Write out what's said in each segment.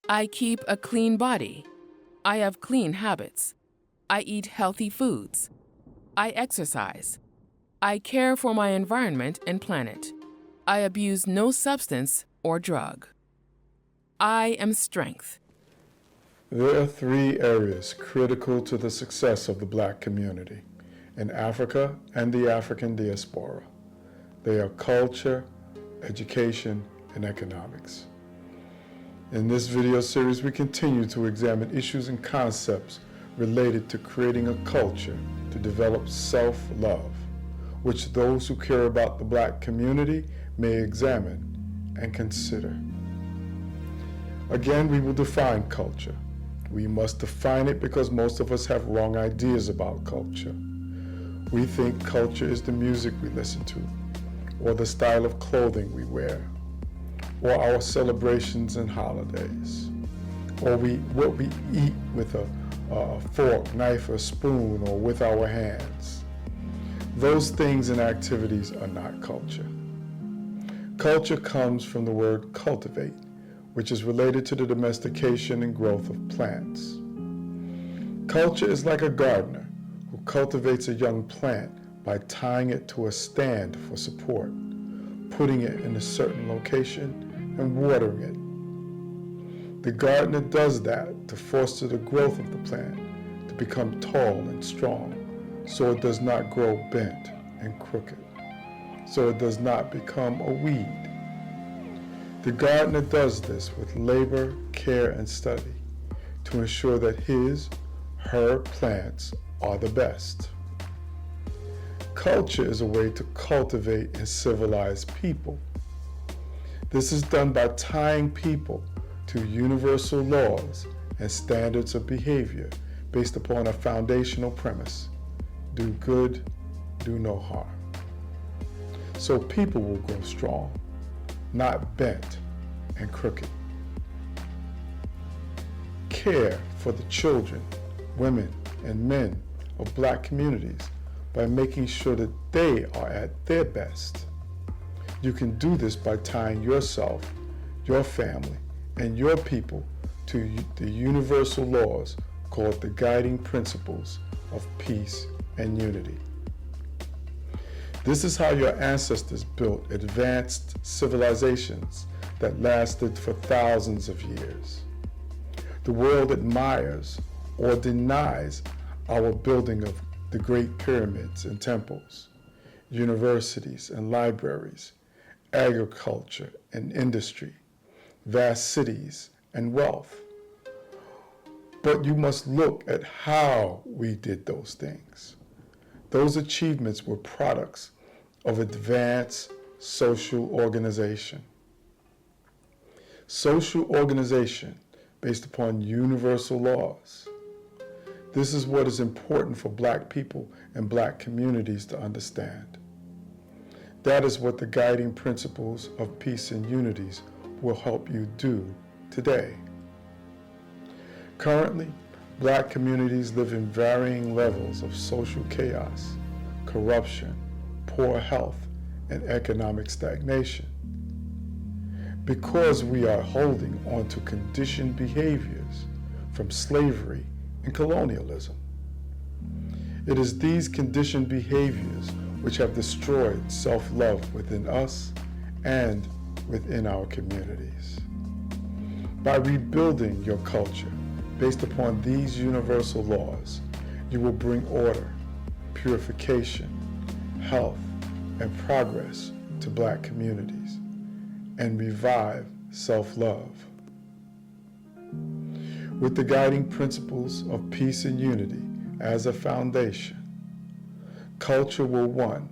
I keep a clean body. I have clean habits. I eat healthy foods. I exercise. I care for my environment and planet. I abuse no substance or drug. I am strength. There are three areas critical to the success of the Black community in Africa and the African diaspora. They are culture, education, and economics. In this video series, we continue to examine issues and concepts related to creating a culture to develop self-love, which those who care about the Black community may examine and consider. Again, we will define culture. We must define it because most of us have wrong ideas about culture. We think culture is the music we listen to, or the style of clothing we wear, or our celebrations and holidays, or what we eat with a fork, knife, or spoon, or with our hands. Those things and activities are not culture. Culture comes from the word cultivate, which is related to the domestication and growth of plants. Culture is like a gardener who cultivates a young plant by tying it to a stand for support, putting it in a certain location, and watering it. The gardener does that to foster the growth of the plant to become tall and strong, so it does not grow bent and crooked, so it does not become a weed. The gardener does this with labor, care, and study to ensure that her plants are the best. Culture is a way to cultivate and civilize people. This is done by tying people to universal laws and standards of behavior based upon a foundational premise: do good, do no harm. So people will grow strong, not bent and crooked. Care for the children, women, and men of Black communities by making sure that they are at their best. You can do this by tying yourself, your family, and your people to the universal laws called the guiding principles of peace and unity. This is how your ancestors built advanced civilizations that lasted for thousands of years. The world admires or denies our building of the great pyramids and temples, universities and libraries, agriculture and industry, vast cities and wealth. But you must look at how we did those things. Those achievements were products of advanced social organization. Social organization based upon universal laws. This is what is important for Black people and Black communities to understand. That is what the guiding principles of peace and unities will help you do today. Currently, Black communities live in varying levels of social chaos, corruption, poor health, and economic stagnation. Because we are holding on to conditioned behaviors from slavery and colonialism. It is these conditioned behaviors which have destroyed self-love within us and within our communities. By rebuilding your culture based upon these universal laws, you will bring order, purification, health, and progress to Black communities and revive self-love. With the guiding principles of peace and unity as a foundation, culture will 1,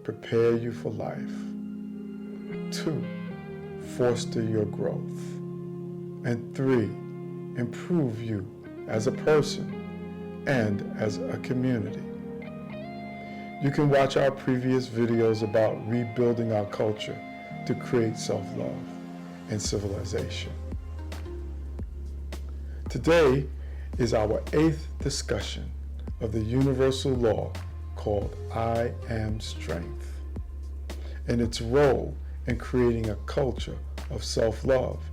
prepare you for life, 2, foster your growth, and 3, improve you as a person and as a community. You can watch our previous videos about rebuilding our culture to create self-love and civilization. Today is our 8th discussion of the universal law called I am strength, and its role in creating a culture of self-love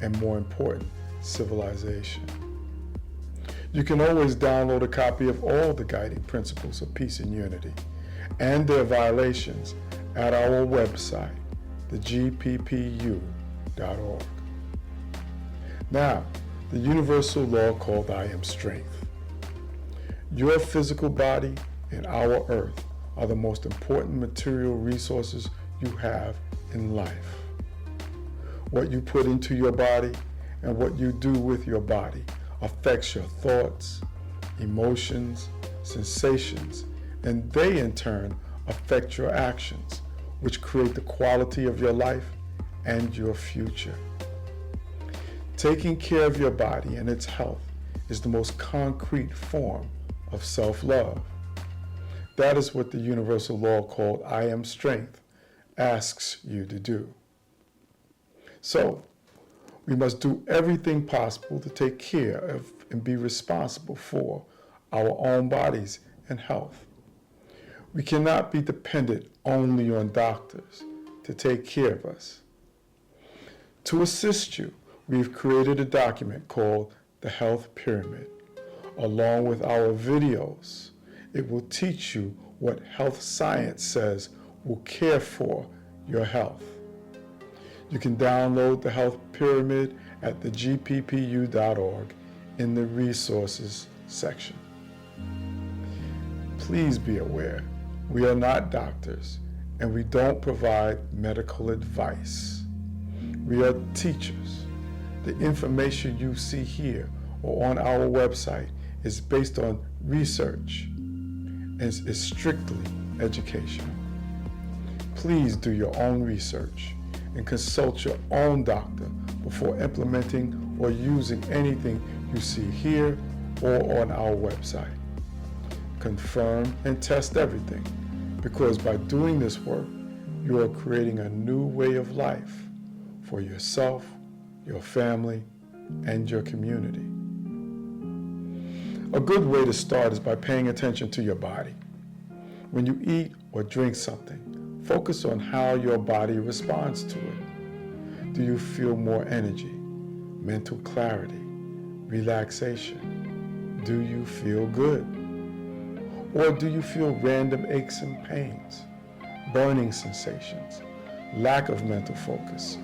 and more important, civilization. You can always download a copy of all the guiding principles of peace and unity and their violations at our website, thegppu.org. Now, the universal law called I am strength. Your physical body and our earth are the most important material resources you have in life. What you put into your body and what you do with your body affects your thoughts, emotions, sensations, and they in turn affect your actions, which create the quality of your life and your future. Taking care of your body and its health is the most concrete form of self-love. That is what the universal law called I am strength asks you to do. So, we must do everything possible to take care of and be responsible for our own bodies and health. We cannot be dependent only on doctors to take care of us. To assist you, we've created a document called the Health Pyramid. Along with our videos, it will teach you what health science says will care for your health. You can download the Health Pyramid at thegppu.org in the Resources section. Please be aware, we are not doctors and we don't provide medical advice. We are teachers. The information you see here or on our website is based on research and is strictly educational. Please do your own research and consult your own doctor before implementing or using anything you see here or on our website. Confirm and test everything, because by doing this work, you are creating a new way of life for yourself, your family, and your community. A good way to start is by paying attention to your body. When you eat or drink something, focus on how your body responds to it. Do you feel more energy, mental clarity, relaxation? Do you feel good? Or do you feel random aches and pains, burning sensations, lack of mental focus,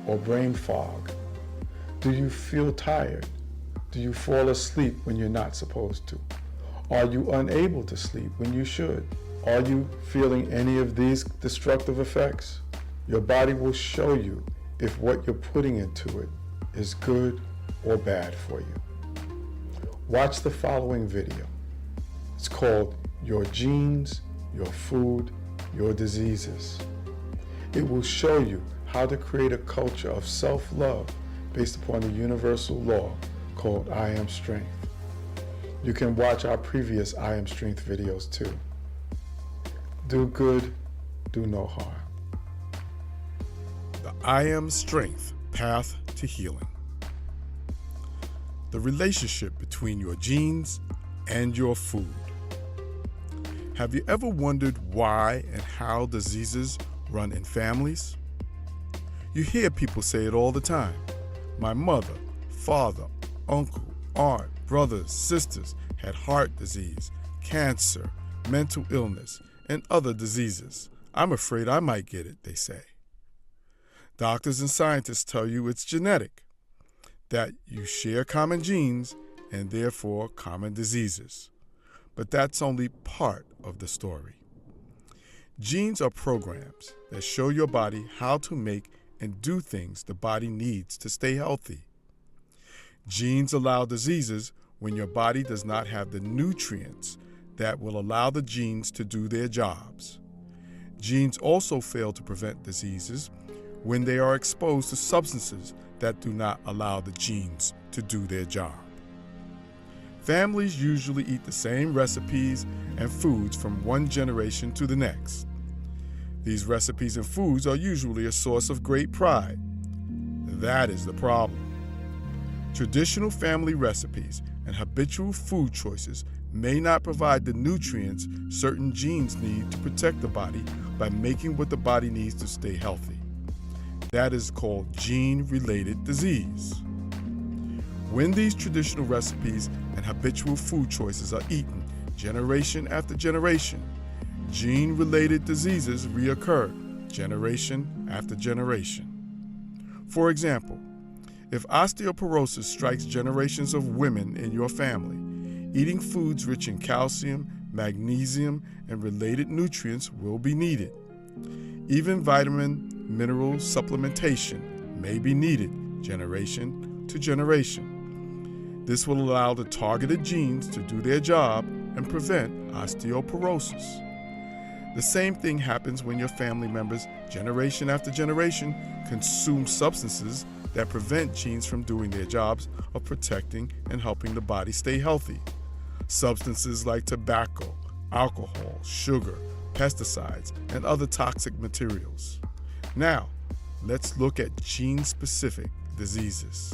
or brain fog? Do you feel tired? Do you fall asleep when you're not supposed to? Are you unable to sleep when you should? Are you feeling any of these destructive effects? Your body will show you if what you're putting into it is good or bad for you. Watch the following video. It's called Your Genes, Your Food, Your Diseases. It will show you how to create a culture of self-love based upon the universal law called I Am Strength. You can watch our previous I Am Strength videos too. Do good, do no harm. The I Am Strength Path to Healing. The relationship between your genes and your food. Have you ever wondered why and how diseases run in families? You hear people say it all the time. My mother, father, uncle, aunt, brothers, sisters had heart disease, cancer, mental illness, and other diseases. I'm afraid I might get it, they say. Doctors and scientists tell you it's genetic, that you share common genes and therefore common diseases. But that's only part of the story. Genes are programs that show your body how to make and do things the body needs to stay healthy. Genes allow diseases when your body does not have the nutrients that will allow the genes to do their jobs. Genes also fail to prevent diseases when they are exposed to substances that do not allow the genes to do their job. Families usually eat the same recipes and foods from one generation to the next. These recipes and foods are usually a source of great pride. That is the problem. Traditional family recipes and habitual food choices may not provide the nutrients certain genes need to protect the body by making what the body needs to stay healthy. That is called gene-related disease. When these traditional recipes and habitual food choices are eaten generation after generation, gene-related diseases reoccur generation after generation. For example, if osteoporosis strikes generations of women in your family, eating foods rich in calcium, magnesium, and related nutrients will be needed. Even vitamin, mineral supplementation may be needed generation to generation. This will allow the targeted genes to do their job and prevent osteoporosis. The same thing happens when your family members, generation after generation, consume substances that prevent genes from doing their jobs of protecting and helping the body stay healthy. Substances like tobacco, alcohol, sugar, pesticides, and other toxic materials. Now, let's look at gene-specific diseases.